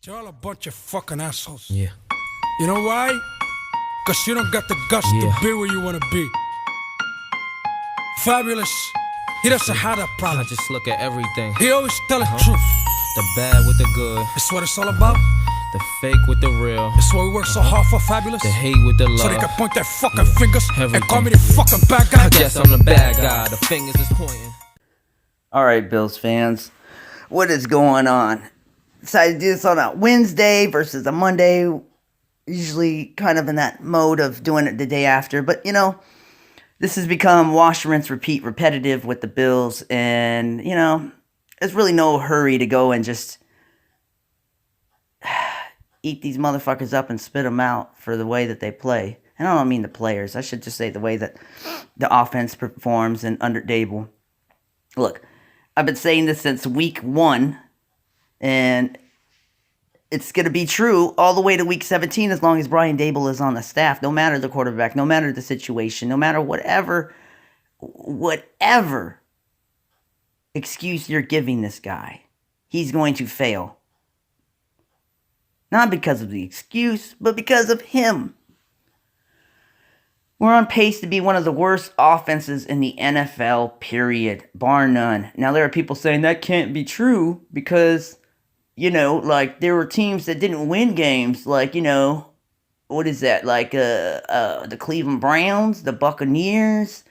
You're all a bunch of fucking assholes. Yeah. You know why? Because you don't got the guts to be where you want to be. Fabulous. He doesn't have that problem. I just look at everything. He always tell the truth. The bad with the good. That's what it's all about. The fake with the real. That's why we work so hard for Fabulous. The hate with the love. So they can point their fucking fingers Everything. and call me the fucking bad guy. I guess I'm the bad guy. The fingers is pointing. Alright, Bills fans. What is going on? Decided to do this on a Wednesday versus a Monday. Usually kind of in that mode of doing it the day after. But, you know, this has become wash, rinse, repeat, repetitive with the Bills. And, you know, there's really no hurry to go and just eat these motherfuckers up and spit them out for the way that they play. And I don't mean the players. I should just say the way that the offense performs and under Daboll. Look, I've been saying this since week 1. And it's going to be true all the way to week 17 as long as Brian Daboll is on the staff. No matter the quarterback, no matter the situation, no matter whatever excuse you're giving this guy, he's going to fail. Not because of the excuse, but because of him. We're on pace to be one of the worst offenses in the NFL, period. Bar none. Now, there are people saying that can't be true because, you know, like, there were teams that didn't win games. Like, you know, what is that? Like, the Cleveland Browns, the Buccaneers.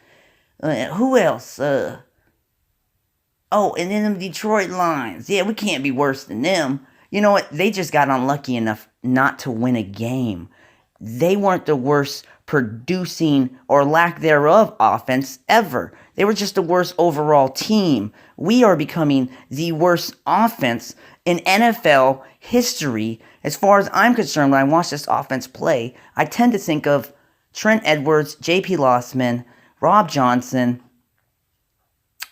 Who else? And then the Detroit Lions. Yeah, we can't be worse than them. You know what? They just got unlucky enough not to win a game. They weren't the worst producing or lack thereof offense ever. They were just the worst overall team. We are becoming the worst offense in NFL history. As far as I'm concerned, when I watch this offense play, I tend to think of Trent Edwards, J.P. Lossman, Rob Johnson,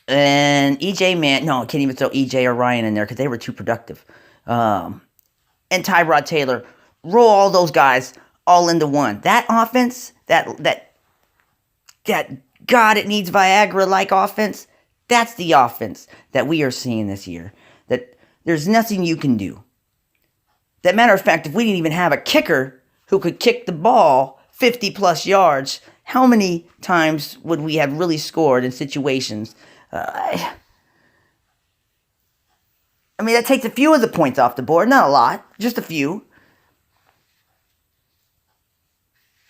and E.J. No, I can't even throw E.J. or Ryan in there because they were too productive. And Tyrod Taylor. Roll all those guys all into one. That offense, that God, it needs Viagra-like offense, that's the offense that we are seeing this year. That there's nothing you can do. That matter of fact, if we didn't even have a kicker who could kick the ball 50-plus yards, how many times would we have really scored in situations? I mean, that takes a few of the points off the board. Not a lot, just a few.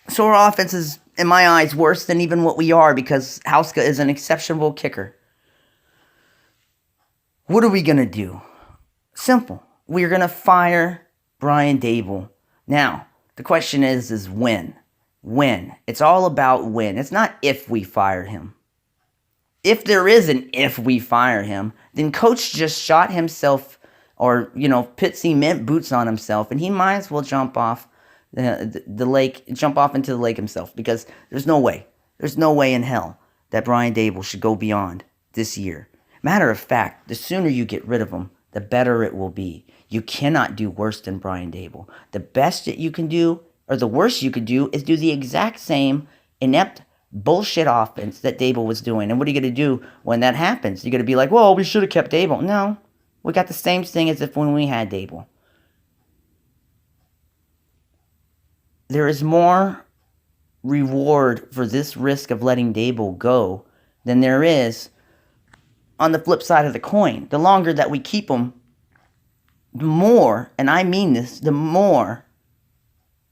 So our offense is, in my eyes, worse than even what we are because Hauska is an exceptional kicker. What are we going to do? Simple. We're going to fire Brian Daboll. Now, the question is when? When. It's all about when. It's not if we fire him. If there is an if we fire him, then Coach just shot himself or, you know, put cement boots on himself, and he might as well jump off the lake, jump off into the lake himself, because there's no way in hell that Brian Daboll should go beyond this year. Matter of fact, the sooner you get rid of him, the better it will be. You cannot do worse than Brian Daboll. The best that you can do, or the worst you could do, is do the exact same inept bullshit offense that Daboll was doing. And what are you going to do when that happens? You're going to be like, well, we should have kept Daboll. No, we got the same thing as if when we had Daboll. There is more reward for this risk of letting Daboll go than there is on the flip side of the coin. The longer that we keep him, the more, and I mean this, the more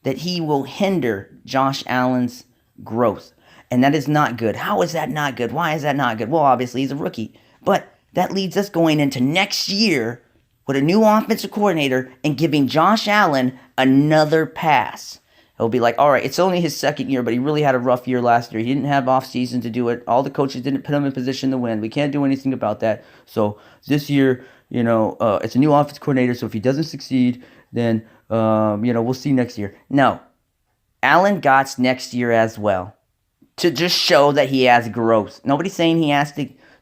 that he will hinder Josh Allen's growth. And that is not good. How is that not good? Why is that not good? Well, obviously he's a rookie. But that leads us going into next year with a new offensive coordinator and giving Josh Allen another pass. He'll be like, all right, it's only his second year, but he really had a rough year last year. He didn't have off season to do it. All the coaches didn't put him in position to win. We can't do anything about that. So this year, you know, it's a new offensive coordinator. So if he doesn't succeed, then, you know, we'll see next year. No. Allen got next year as well to just show that he has growth. Nobody's saying he has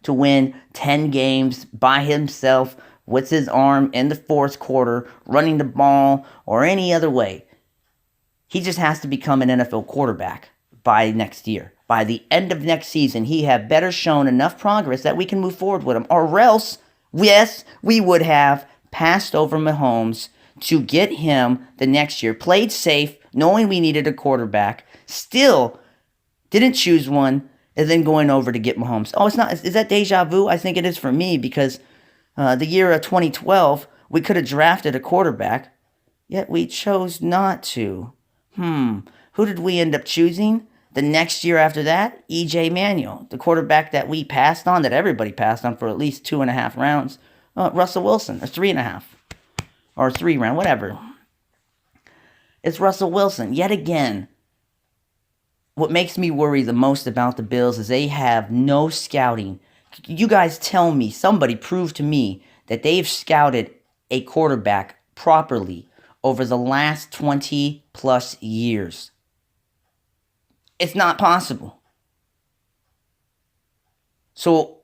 to win 10 games by himself with his arm in the fourth quarter, running the ball, or any other way. He just has to become an NFL quarterback by next year. By the end of next season, he have better shown enough progress that we can move forward with him. Or else, yes, we would have passed over Mahomes to get him the next year. Played safe, knowing we needed a quarterback. Still didn't choose one, and then going over to get Mahomes. Oh, it's not. Is that deja vu? I think it is for me, because the year of 2012, we could have drafted a quarterback, yet we chose not to. Who did we end up choosing? The next year after that, E.J. Manuel, the quarterback that we passed on, that everybody passed on for at least 2.5 rounds. Russell Wilson, or 3.5, or 3 round, whatever. It's Russell Wilson. Yet again, what makes me worry the most about the Bills is they have no scouting. You guys tell me, somebody prove to me that they've scouted a quarterback properly over the last 20 plus years. It's not possible. So,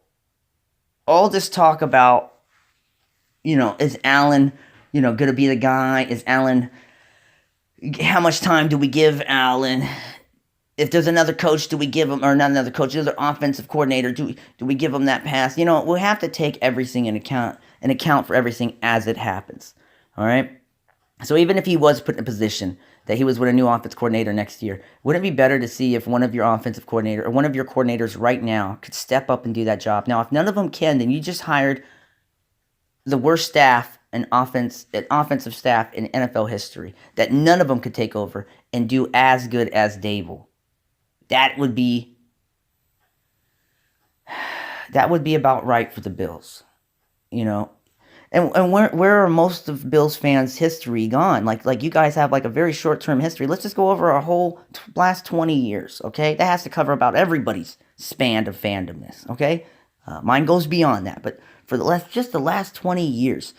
all this talk about, is Allen, going to be the guy? Is Allen, how much time do we give Allen? If there's another coach, do we give him, or not another coach, another offensive coordinator, do we give him that pass? We'll have to take everything in account for everything as it happens. All right? So even if he was put in a position that he was with a new offense coordinator next year, wouldn't it be better to see if one of your offensive coordinator or one of your coordinators right now could step up and do that job? Now, if none of them can, then you just hired the worst staff and offensive staff in NFL history, that none of them could take over and do as good as Daboll. That would be about right for the Bills, And where are most of Bills fans' history gone? Like you guys have like a very short-term history. Let's just go over our whole last 20 years, okay? That has to cover about everybody's span of fandomness, okay? Mine goes beyond that, but for the last 20 years,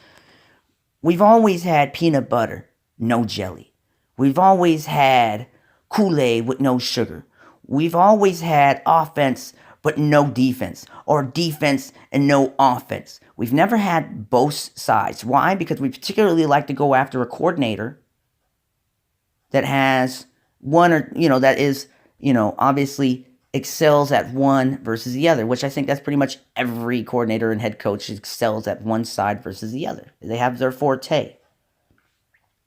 we've always had peanut butter, no jelly. We've always had Kool-Aid with no sugar. We've always had offense but no defense, or defense and no offense. We've never had both sides. Why? Because we particularly like to go after a coordinator that has one, or that is, obviously excels at one versus the other, which I think that's pretty much every coordinator and head coach excels at one side versus the other. They have their forte.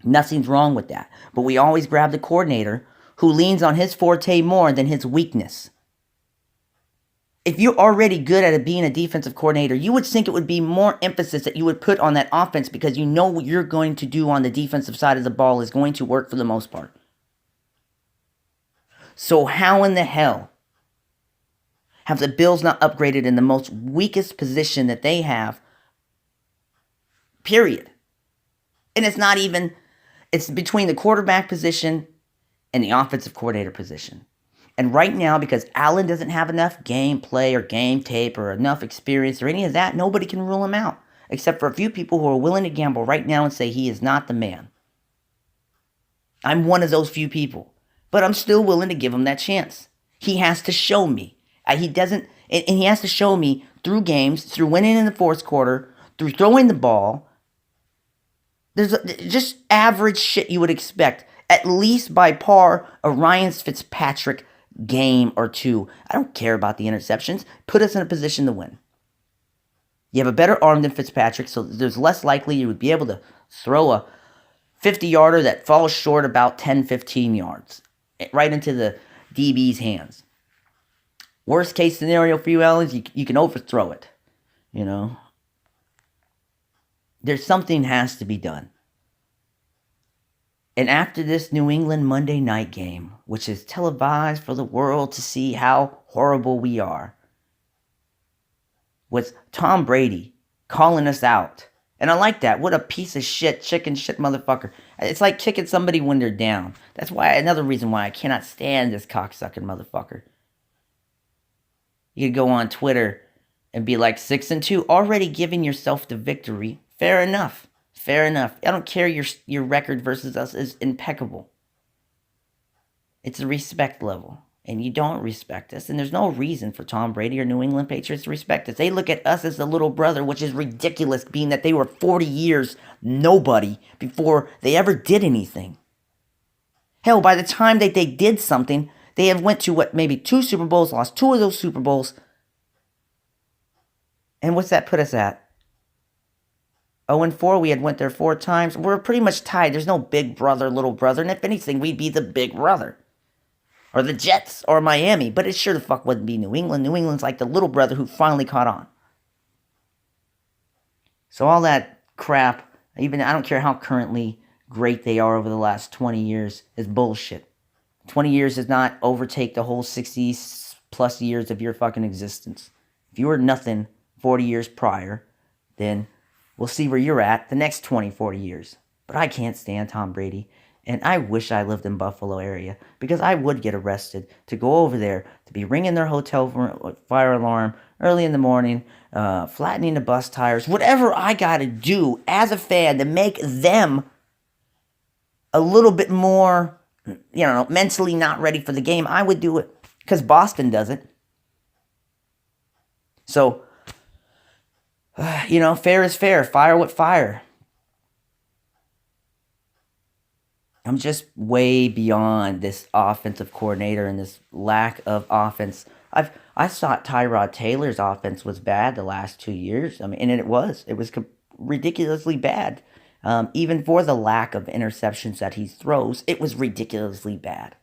Nothing's wrong with that. But we always grab the coordinator who leans on his forte more than his weakness. If you're already good at being a defensive coordinator, you would think it would be more emphasis that you would put on that offense, because you know what you're going to do on the defensive side of the ball is going to work for the most part. So how in the hell have the Bills not upgraded in the most weakest position that they have? Period. And it's between the quarterback position and the offensive coordinator position. And right now, because Allen doesn't have enough gameplay or game tape or enough experience or any of that, nobody can rule him out, except for a few people who are willing to gamble right now and say he is not the man. I'm one of those few people, but I'm still willing to give him that chance. He has to show me. He has to show me through games, through winning in the fourth quarter, through throwing the ball. There's just average shit you would expect, at least by par of Ryan Fitzpatrick game or two. I don't care about the interceptions. Put us in a position to win. You have a better arm than Fitzpatrick, so there's less likely you would be able to throw a 50-yarder that falls short about 10, 15 yards right into the DB's hands. Worst case scenario for you, Allen, is you can overthrow it. There's something has to be done. And after this New England Monday night game, which is televised for the world to see how horrible we are, with Tom Brady calling us out. And I like that. What a piece of shit, chicken shit motherfucker. It's like kicking somebody when they're down. That's why, another reason why I cannot stand this cocksucking motherfucker. You could go on Twitter and be like 6-2, already giving yourself the victory. Fair enough. Fair enough. I don't care, your record versus us is impeccable. It's a respect level. And you don't respect us. And there's no reason for Tom Brady or New England Patriots to respect us. They look at us as the little brother, which is ridiculous, being that they were 40 years nobody before they ever did anything. Hell, by the time that they did something, they have went to, maybe 2 Super Bowls, lost 2 of those Super Bowls. And what's that put us at? 0-4, we had went there 4 times. We're pretty much tied. There's no big brother, little brother. And if anything, we'd be the big brother. Or the Jets, or Miami. But it sure the fuck wouldn't be New England. New England's like the little brother who finally caught on. So all that crap, even I don't care how currently great they are over the last 20 years, is bullshit. 20 years does not overtake the whole 60 plus years of your fucking existence. If you were nothing 40 years prior, then we'll see where you're at the next 20, 40 years. But I can't stand Tom Brady. And I wish I lived in Buffalo area because I would get arrested to go over there to be ringing their hotel fire alarm early in the morning, flattening the bus tires, whatever I got to do as a fan to make them a little bit more, mentally not ready for the game. I would do it because Boston does it. So, fair is fair. Fire with fire. I'm just way beyond this offensive coordinator and this lack of offense. I thought Tyrod Taylor's offense was bad the last 2 years. I mean, and it was ridiculously bad. Even for the lack of interceptions that he throws, it was ridiculously bad.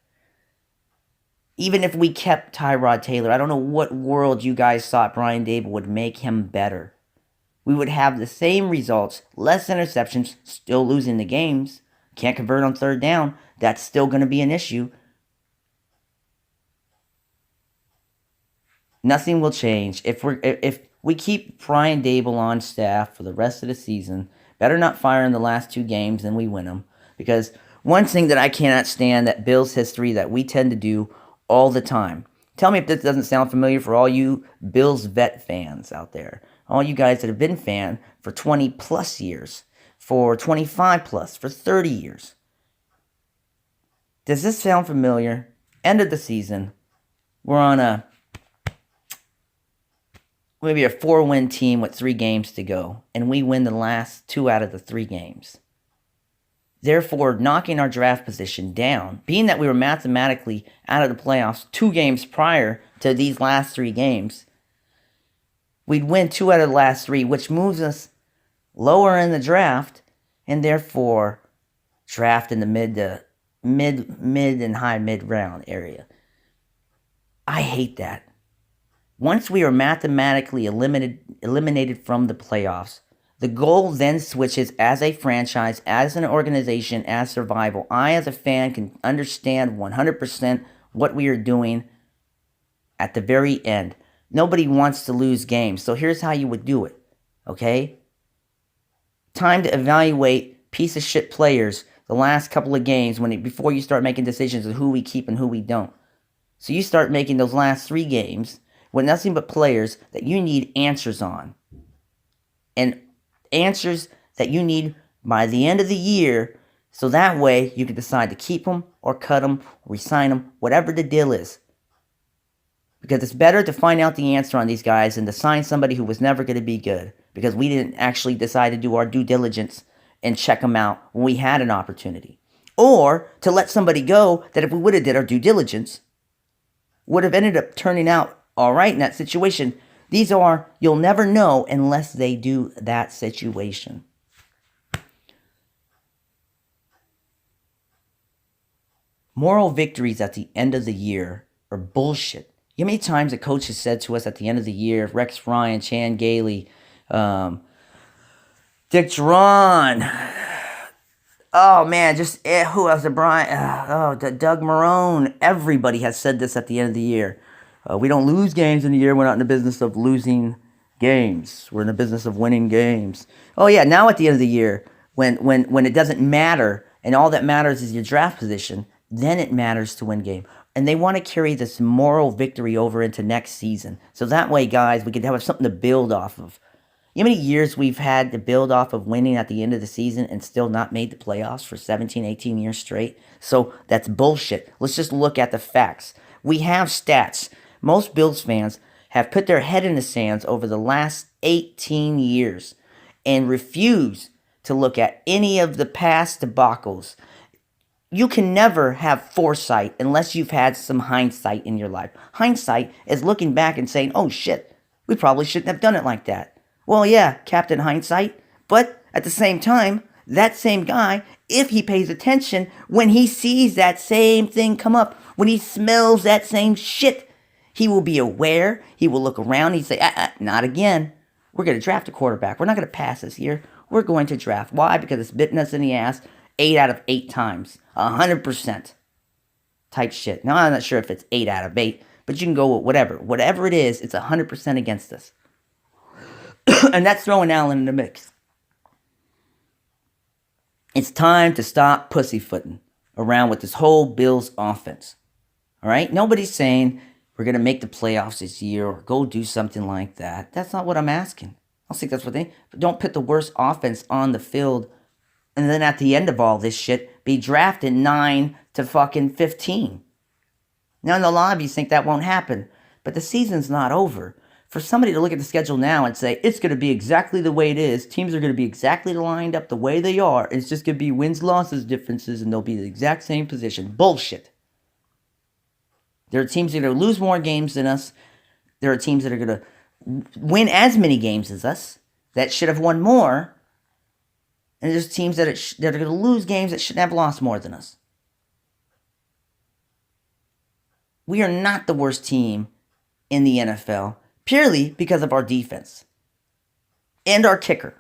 Even if we kept Tyrod Taylor, I don't know what world you guys thought Brian Daboll would make him better. We would have the same results, less interceptions, still losing the games. Can't convert on third down. That's still going to be an issue. Nothing will change if we keep Brian Daboll on staff for the rest of the season. Better not fire in the last 2 games and we win them. Because one thing that I cannot stand that Bills history that we tend to do all the time. Tell me if this doesn't sound familiar for all you Bills vet fans out there. All you guys that have been fan for 20 plus years. For 25 plus, for 30 years. Does this sound familiar? End of the season. We're on maybe a 4-win team with 3 games to go. And we win the last 2 out of the 3 games. Therefore, knocking our draft position down. Being that we were mathematically out of the playoffs 2 games prior to these last 3 games. We'd win 2 out of the last 3, which moves us lower in the draft, and therefore draft in the mid and high mid round area. I hate that. Once we are mathematically eliminated from the playoffs, the goal then switches as a franchise, as an organization, as survival. I, as a fan, can understand 100% what we are doing at the very end. Nobody wants to lose games, so here's how you would do it, okay? Time to evaluate piece of shit players the last couple of games before you start making decisions of who we keep and who we don't. So you start making those last 3 games with nothing but players that you need answers on. And answers that you need by the end of the year, so that way you can decide to keep them or cut them, or re-sign them, whatever the deal is. Because it's better to find out the answer on these guys than to sign somebody who was never going to be good. Because we didn't actually decide to do our due diligence and check them out when we had an opportunity. Or to let somebody go that if we would have did our due diligence, would have ended up turning out all right in that situation. These are, you'll never know unless they do that situation. Moral victories at the end of the year are bullshit. You know how many times a coach has said to us at the end of the year, Rex Ryan, Chan Gailey, Dick Duran, oh man, just who else? Doug Marrone. Everybody has said this at the end of the year. We don't lose games in the year. We're not in the business of losing games. We're in the business of winning games. Oh yeah, now at the end of the year, when it doesn't matter and all that matters is your draft position, then it matters to win game. And they want to carry this moral victory over into next season. So that way, guys, we could have something to build off of. You know how many years we've had to build off of winning at the end of the season and still not made the playoffs for 17, 18 years straight? So that's bullshit. Let's just look at the facts. We have stats. Most Bills fans have put their head in the sands over the last 18 years and refuse to look at any of the past debacles. You can never have foresight unless you've had some hindsight in your life. Hindsight is looking back and saying, oh shit, we probably shouldn't have done it like that. Well, yeah, Captain Hindsight, but At the same time, that same guy, if he pays attention, when he sees that same thing come up, when he smells that same shit, he will be aware. He will look around. He'd say, not again. We're going to draft a quarterback. We're not going to pass this year. We're going to draft. Why? Because it's bitten us in the ass 8 out of 8 times. 100% type shit. Now, I'm not sure if it's 8 out of 8, but you can go with whatever. Whatever it is, it's 100% against us. And that's throwing Allen in the mix. It's time to stop pussyfooting around with this whole Bills offense. All right? Nobody's saying we're going to make the playoffs this year or go do something like that. That's not what I'm asking. I don't think that's what they... But don't put the worst offense on the field and then at the end of all this shit, be drafted 9 to fucking 15. Now, in the lobbies think that won't happen, but the season's not over. For somebody to look at the schedule now and say, it's going to be exactly the way it is, teams are going to be exactly lined up the way they are, it's just going to be wins, losses, differences, and they'll be the exact same position. Bullshit. There are teams that are going to lose more games than us. There are teams that are going to win as many games as us that should have won more. And there's teams that are going to lose games that shouldn't have lost more than us. We are not the worst team in the NFL, purely because of our defense. And our kicker.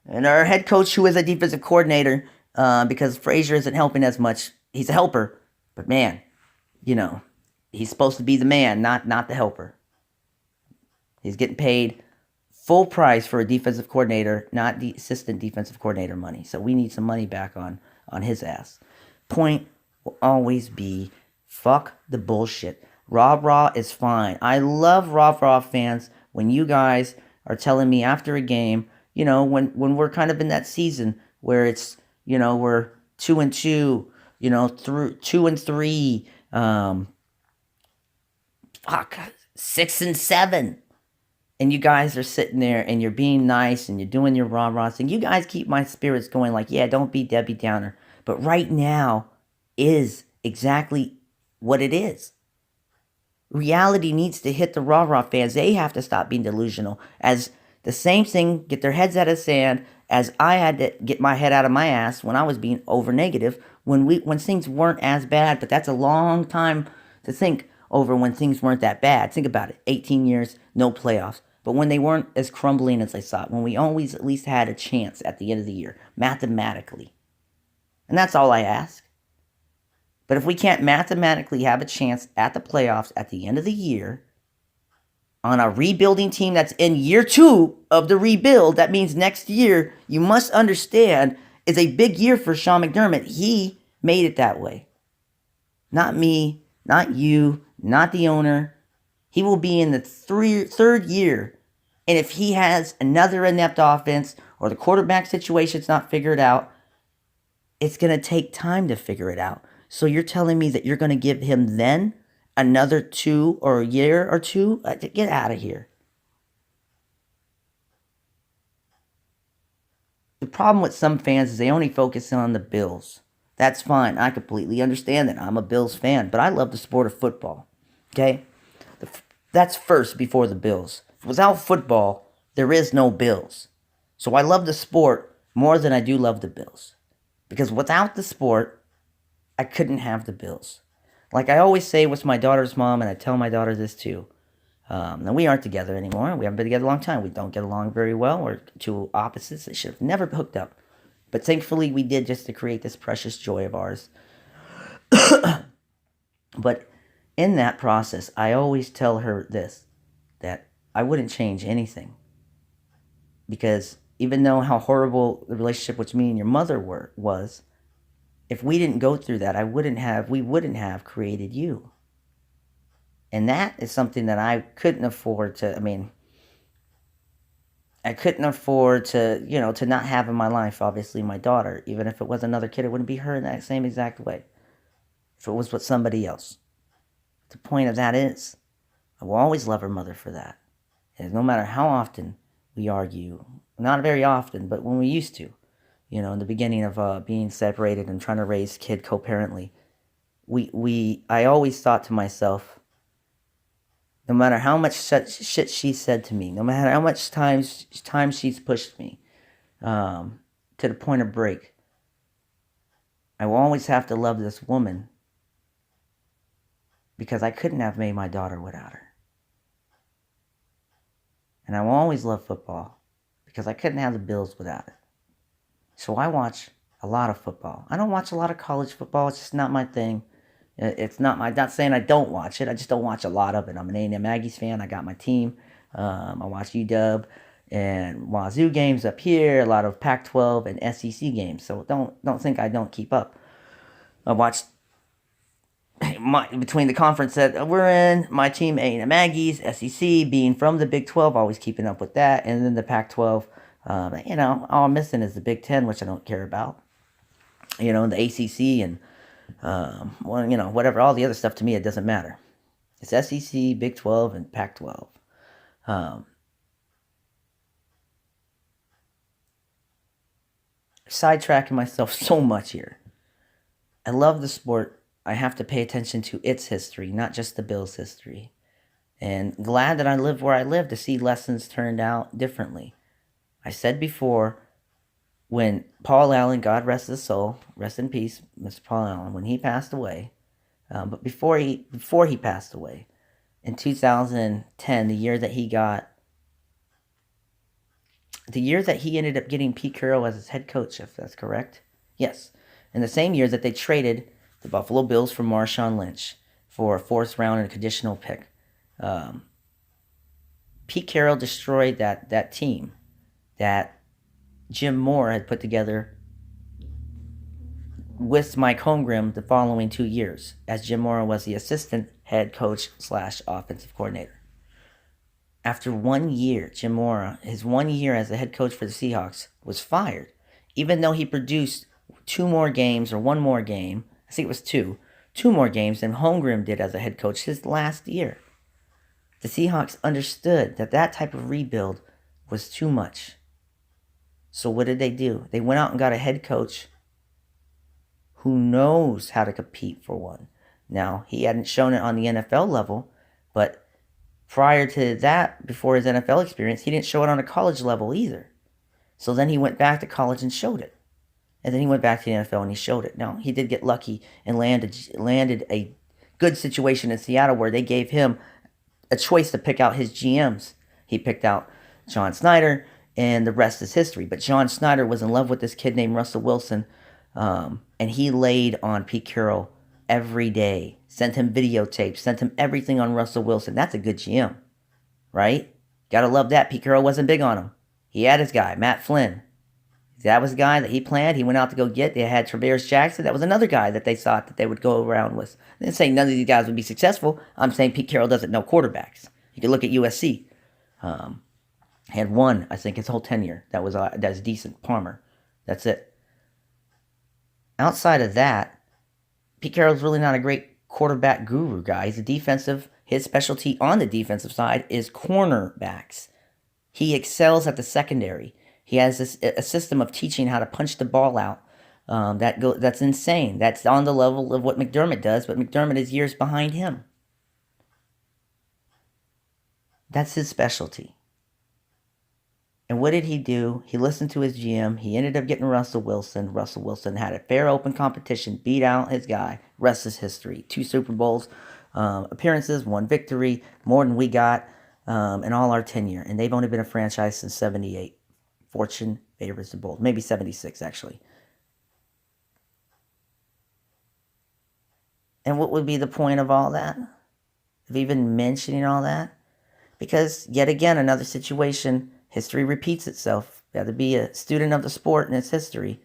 And our head coach, who is a defensive coordinator, because Frazier isn't helping as much. He's a helper. But man, he's supposed to be the man, not the helper. He's getting paid full price for a defensive coordinator, not the assistant defensive coordinator money. So we need some money back on his ass. Point will always be, fuck the bullshit. Rah-rah is fine. I love rah-rah fans when you guys are telling me after a game, when we're kind of in that season where it's, we're 2-2, through 2-3, 6-7. And you guys are sitting there and you're being nice and you're doing your rah-rahs. And you guys keep my spirits going like, yeah, don't be Debbie Downer. But right now is exactly what it is. Reality needs to hit the rah-rah fans. They have to stop being delusional. As the same thing, get their heads out of sand as I had to get my head out of my ass when I was being over negative when things weren't as bad. But that's a long time to think over when things weren't that bad. Think about it. 18 years, no playoffs. But when they weren't as crumbling as I thought, when we always at least had a chance at the end of the year, mathematically. And that's all I ask. But if we can't mathematically have a chance at the playoffs at the end of the year, on a rebuilding team that's in year 2 of the rebuild, that means next year, you must understand, is a big year for Sean McDermott. He made it that way. Not me, not you, not the owner. He will be in the third year. And if he has another inept offense or the quarterback situation's not figured out, it's going to take time to figure it out. So you're telling me that you're going to give him then another 2 or a year or 2? Get out of here. The problem with some fans is they only focus on the Bills. That's fine. I completely understand that. I'm a Bills fan, but I love the sport of football. Okay? That's first before the Bills. Without football, there is no Bills. So I love the sport more than I do love the Bills. Because without the sport, I couldn't have the Bills. Like I always say with my daughter's mom, and I tell my daughter this too. Now we aren't together anymore. We haven't been together a long time. We don't get along very well. We're two opposites that should have never hooked up. But thankfully we did, just to create this precious joy of ours. But in that process, I always tell her this, that I wouldn't change anything. Because even though how horrible the relationship with me and your mother was, if we didn't go through that, we wouldn't have created you. And that is something that I couldn't afford to, to not have in my life, obviously, my daughter. Even if it was another kid, it wouldn't be her in that same exact way. If it was with somebody else. The point of that is, I will always love her mother for that. And no matter how often we argue, not very often, but when we used to, in the beginning of being separated and trying to raise kid co-parently, I always thought to myself No matter how much shit she said to me, no matter how much time she's pushed me to the point of break, I will always have to love this woman because I couldn't have made my daughter without her. And I will always love football because I couldn't have the Bills without it. So I watch a lot of football. I don't watch a lot of college football. It's just not my thing. I'm not saying I don't watch it. I just don't watch a lot of it. I'm an A&M Aggies fan. I got my team. I watch UW and Wazoo games up here. A lot of Pac-12 and SEC games. So don't think I don't keep up. I watched between the conference that we're in, my team A&M Aggies, SEC, being from the Big 12, always keeping up with that, and then the Pac-12. All I'm missing is the Big 10, which I don't care about. The ACC and whatever, all the other stuff to me, it doesn't matter. It's SEC, Big 12, and Pac-12. Sidetracking myself so much here. I love the sport. I have to pay attention to its history, not just the Bills' history. And glad that I live where I live to see lessons turned out differently. I said before, when Paul Allen, God rest his soul, rest in peace, Mr. Paul Allen, when he passed away, but before he passed away, in 2010, the year that he ended up getting Pete Carroll as his head coach, if that's correct. Yes. In the same year that they traded the Buffalo Bills for Marshawn Lynch for a 4th round and a conditional pick. Pete Carroll destroyed that team that Jim Moore had put together with Mike Holmgren the following 2 years, as Jim Moore was the assistant head coach / offensive coordinator. After 1 year, Jim Moore, his 1 year as the head coach for the Seahawks, was fired, even though he produced 2 more games or 1 more game. I think it was 2 more games than Holmgren did as a head coach his last year. The Seahawks understood that type of rebuild was too much. So what did they do? They went out and got a head coach who knows how to compete for one. Now, he hadn't shown it on the NFL level, but prior to that, before his NFL experience, he didn't show it on a college level either. So then he went back to college and showed it. And then he went back to the NFL and he showed it. Now, he did get lucky and landed a good situation in Seattle where they gave him a choice to pick out his GMs. He picked out John Snyder, and the rest is history. But John Snyder was in love with this kid named Russell Wilson, and he laid on Pete Carroll every day. Sent him videotapes, sent him everything on Russell Wilson. That's a good GM, right? Gotta love that. Pete Carroll wasn't big on him. He had his guy, Matt Flynn. That was the guy that he planned. He went out to go get. They had Traverse Jackson. That was another guy that they thought that they would go around with. I didn't say none of these guys would be successful. I'm saying Pete Carroll doesn't know quarterbacks. You can look at USC. Had one, I think, his whole tenure. That's decent. Palmer. That's it. Outside of that, Pete Carroll's really not a great quarterback guru guy. He's a defensive. His specialty on the defensive side is cornerbacks. He excels at the secondary. He has a system of teaching how to punch the ball out. That's insane. That's on the level of what McDermott does, but McDermott is years behind him. That's his specialty. And what did he do? He listened to his GM. He ended up getting Russell Wilson. Russell Wilson had a fair, open competition, beat out his guy. Rest is history. 2 Super Bowls appearances, 1 victory, more than we got in all our tenure. And they've only been a franchise since 78. Fortune favors the bold. Maybe 76, actually. And what would be the point of all that? Of even mentioning all that? Because, yet again, another situation, history repeats itself. You have to be a student of the sport and its history.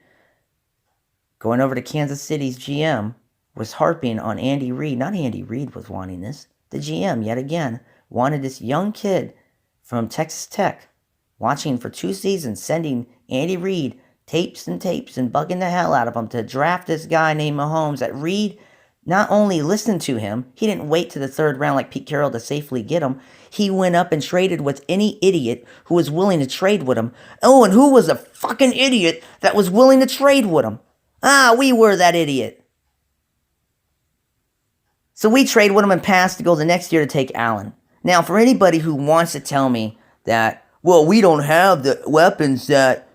Going over to Kansas City's GM was harping on Andy Reid. Not Andy Reid was wanting this. The GM, yet again, wanted this young kid from Texas Tech, watching for 2 seasons, sending Andy Reid tapes and bugging the hell out of him to draft this guy named Mahomes. That Reid not only listened to him, he didn't wait to the 3rd round like Pete Carroll to safely get him. He went up and traded with any idiot who was willing to trade with him. Oh, and who was a fucking idiot that was willing to trade with him? We were that idiot. So we trade with him and pass to go the next year to take Allen. Now, for anybody who wants to tell me that, well, we don't have the weapons that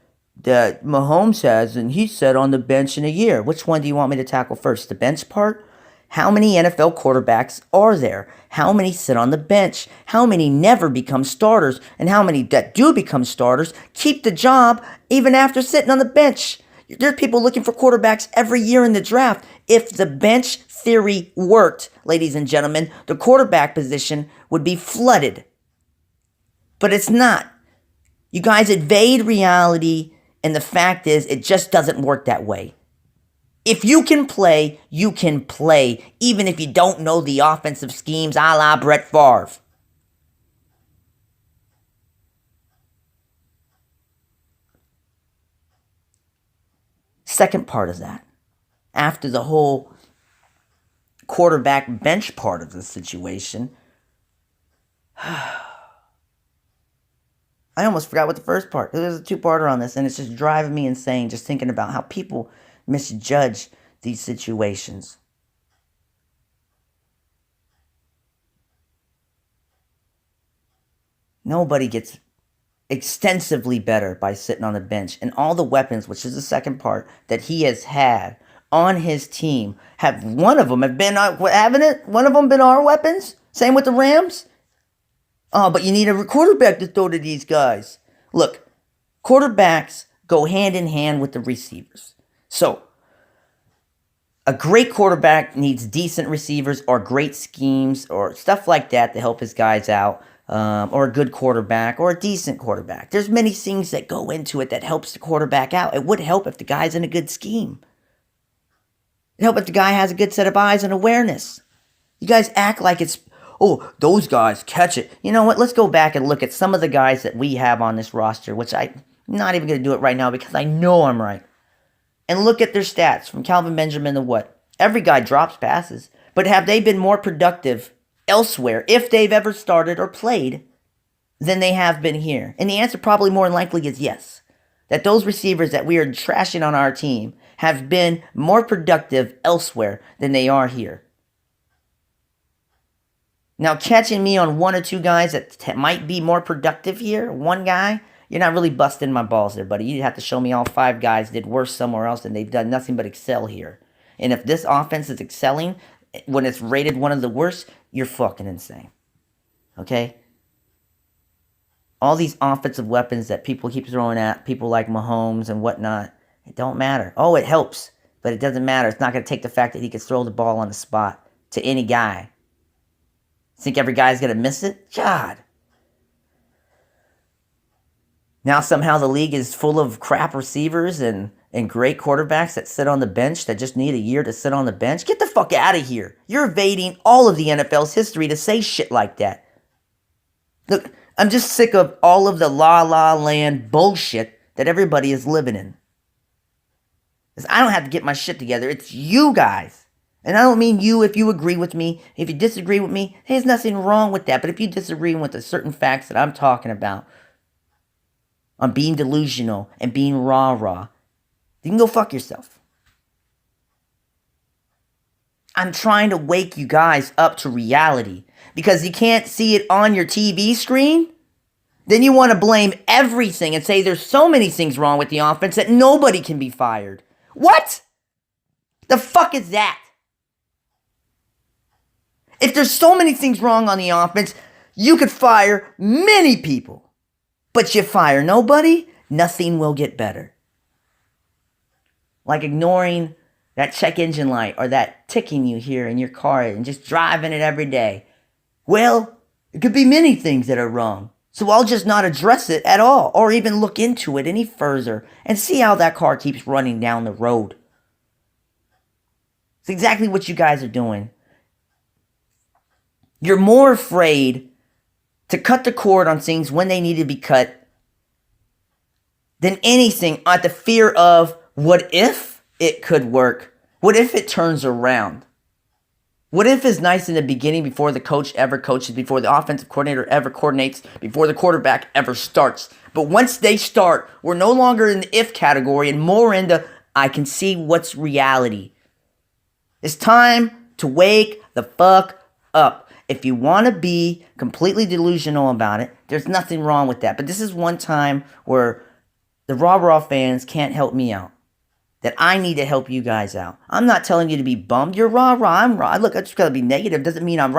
Mahomes has, and he sat on the bench in a year. Which one do you want me to tackle first? The bench part? How many NFL quarterbacks are there? How many sit on the bench? How many never become starters? And how many that do become starters keep the job even after sitting on the bench? There's people looking for quarterbacks every year in the draft. If the bench theory worked, ladies and gentlemen, the quarterback position would be flooded. But it's not. You guys evade reality, and the fact is, it just doesn't work that way. If you can play, you can play, even if you don't know the offensive schemes a la Brett Favre. Second part of that, after the whole quarterback bench part of the situation, I almost forgot what the first part. There's a two-parter on this, and it's just driving me insane just thinking about how people misjudge these situations. Nobody gets extensively better by sitting on the bench. And all the weapons, which is the second part, that he has had on his team, one of them been our weapons? Same with the Rams? Oh, but you need a quarterback to throw to these guys. Look, quarterbacks go hand in hand with the receivers. So, a great quarterback needs decent receivers or great schemes or stuff like that to help his guys out. Or a good quarterback or a decent quarterback. There's many things that go into it that helps the quarterback out. It would help if the guy's in a good scheme. It'd help if the guy has a good set of eyes and awareness. You guys act like it's, oh, those guys catch it. You know what? Let's go back and look at some of the guys that we have on this roster, which I'm not even going to do it right now because I know I'm right. And look at their stats from Calvin Benjamin to what? Every guy drops passes. But have they been more productive elsewhere, if they've ever started or played, than they have been here? And the answer probably more than likely is yes. That those receivers that we are trashing on our team have been more productive elsewhere than they are here. Now, catching me on one or two guys that might be more productive here, one guy, you're not really busting my balls there, buddy. You'd have to show me all five guys did worse somewhere else and they've done nothing but excel here. And if this offense is excelling when it's rated one of the worst, you're fucking insane. Okay? All these offensive weapons that people keep throwing at people like Mahomes and whatnot, it don't matter. Oh, it helps, but it doesn't matter. It's not going to take the fact that he can throw the ball on the spot to any guy. Think every guy's going to miss it? God. Now somehow the league is full of crap receivers and great quarterbacks that sit on the bench that just need a year to sit on the bench. Get the fuck out of here. You're evading all of the NFL's history to say shit like that. Look, I'm just sick of all of the la land bullshit that everybody is living in. Because I don't have to get my shit together. It's you guys. And I don't mean you if you agree with me. If you disagree with me, there's nothing wrong with that. But if you disagree with the certain facts that I'm talking about, on being delusional and being rah-rah, you can go fuck yourself. I'm trying to wake you guys up to reality. Because you can't see it on your TV screen, then you want to blame everything and say there's so many things wrong with the offense that nobody can be fired. What? The fuck is that? If there's so many things wrong on the offense, you could fire many people. But you fire nobody, nothing will get better. Like ignoring that check engine light or that ticking you hear in your car and just driving it every day. Well, it could be many things that are wrong. So I'll just not address it at all or even look into it any further and see how that car keeps running down the road. It's exactly what you guys are doing. You're more afraid to cut the cord on things when they need to be cut than anything at the fear of what if it could work? What if it turns around? What if it's nice in the beginning before the coach ever coaches, before the offensive coordinator ever coordinates, before the quarterback ever starts? But once they start, we're no longer in the if category and more in the I can see what's reality. It's time to wake the fuck up. If you want to be completely delusional about it, there's nothing wrong with that. But this is one time where the Raw fans can't help me out. That I need to help you guys out. I'm not telling you to be bummed. You're Raw. I'm Raw. Look, I just gotta be negative. Doesn't mean I'm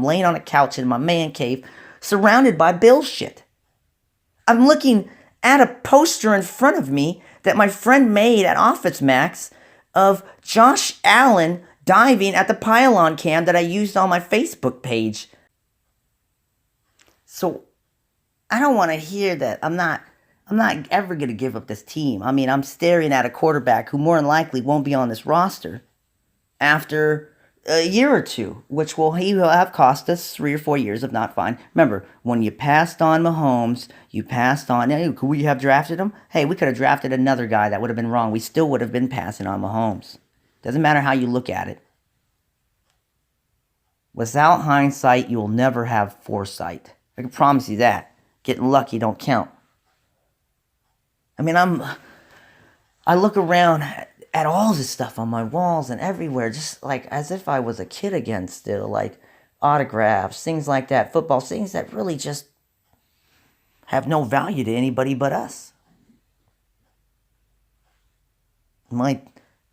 laying on a couch in my man cave, surrounded by Bill shit. I'm looking at a poster in front of me that my friend made at Office Max of Josh Allen diving at the pylon cam that I used on my Facebook page. So I don't want to hear that. I'm not ever going to give up this team. I mean, I'm staring at a quarterback who more than likely won't be on this roster after a year or two, which he will have cost us 3 or 4 years if not fine. Remember, when you passed on Mahomes, you passed on, hey, could we have drafted him? Hey, we could have drafted another guy that would have been wrong. We still would have been passing on Mahomes. Doesn't matter how you look at it. Without hindsight, you will never have foresight. I can promise you that. Getting lucky don't count. I mean, I look around at all this stuff on my walls and everywhere, just like as if I was a kid again still, like autographs, things like that, football, things that really just have no value to anybody but us. My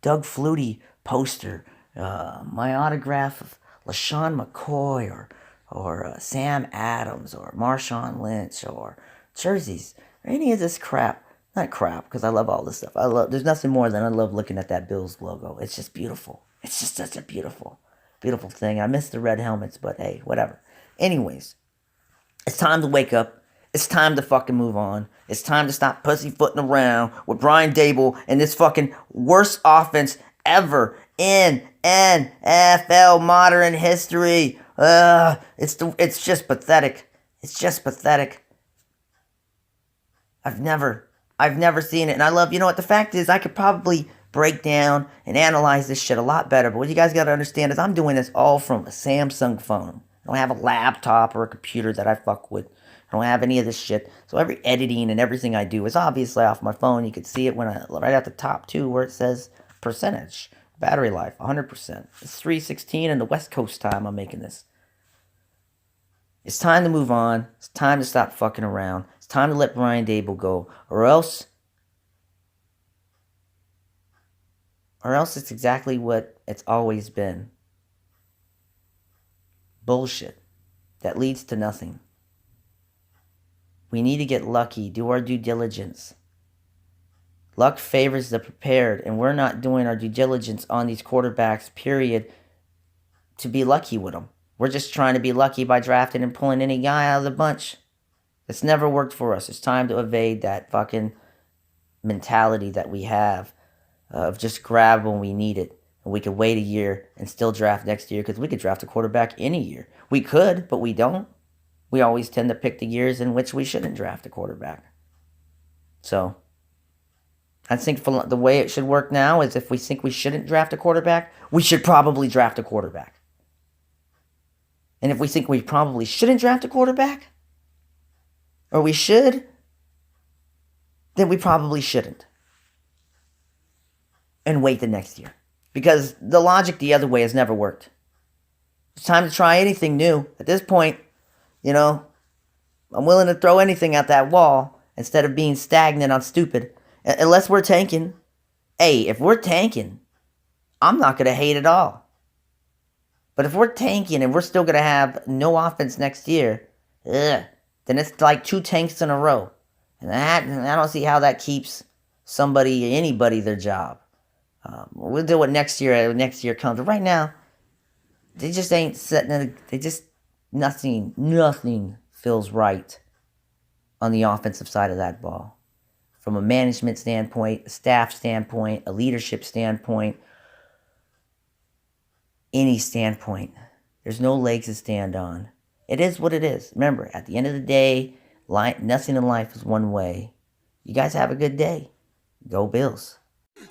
Doug Flutie poster, my autograph of LaShawn McCoy or Sam Adams or Marshawn Lynch or jerseys or any of this crap. Not crap, because I love all this stuff. There's nothing more than I love looking at that Bills logo. It's just beautiful. It's just such a beautiful, beautiful thing. I miss the red helmets, but hey, whatever. Anyways, it's time to wake up. It's time to fucking move on. It's time to stop pussyfooting around with Brian Daboll and this fucking worst offense ever in NFL modern history. It's just pathetic. It's just pathetic. I've never seen it. And I love, you know what, the fact is I could probably break down and analyze this shit a lot better. But what you guys got to understand is I'm doing this all from a Samsung phone. I don't have a laptop or a computer that I fuck with. I don't have any of this shit. So every editing and everything I do is obviously off my phone. You can see it right at the top too, where it says percentage. Battery life, 100%. It's 3:16 in the West Coast time I'm making this. It's time to move on. It's time to stop fucking around. It's time to let Brian Daboll go. Or else it's exactly what it's always been. Bullshit that leads to nothing. We need to get lucky, do our due diligence. Luck favors the prepared, and we're not doing our due diligence on these quarterbacks, period, to be lucky with them. We're just trying to be lucky by drafting and pulling any guy out of the bunch. It's never worked for us. It's time to evade that fucking mentality that we have of just grab when we need it. And we could wait a year and still draft next year because we could draft a quarterback any year. We could, but we don't. We always tend to pick the years in which we shouldn't draft a quarterback. So, I think the way it should work now is if we think we shouldn't draft a quarterback, we should probably draft a quarterback. And if we think we probably shouldn't draft a quarterback, or we should, then we probably shouldn't. And wait the next year. Because the logic the other way has never worked. It's time to try anything new. At this point, you know, I'm willing to throw anything at that wall instead of being stagnant on stupid. Unless we're tanking. Hey, if we're tanking, I'm not going to hate at all. But if we're tanking and we're still going to have no offense next year, then it's like 2 tanks in a row. And I don't see how that keeps anybody their job. We'll do it next year when next year comes. But right now, they just ain't setting it. Nothing feels right on the offensive side of that ball. From a management standpoint, a staff standpoint, a leadership standpoint, any standpoint. There's no legs to stand on. It is what it is. Remember, at the end of the day, nothing in life is one way. You guys have a good day. Go Bills.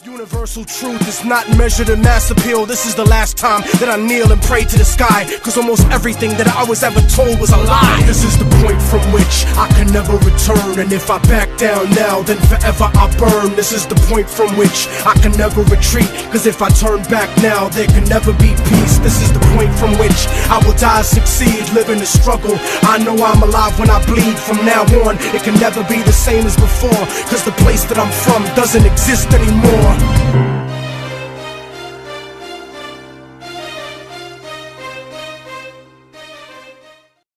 Universal truth is not measured in mass appeal. This is the last time that I kneel and pray to the sky, cause almost everything that I was ever told was a lie. This is the point from which I can never return, and if I back down now, then forever I burn. This is the point from which I can never retreat, cause if I turn back now, there can never be peace. This is the point from which I will die, succeed, live in the struggle. I know I'm alive when I bleed. From now on, it can never be the same as before, cause the place that I'm from doesn't exist anymore.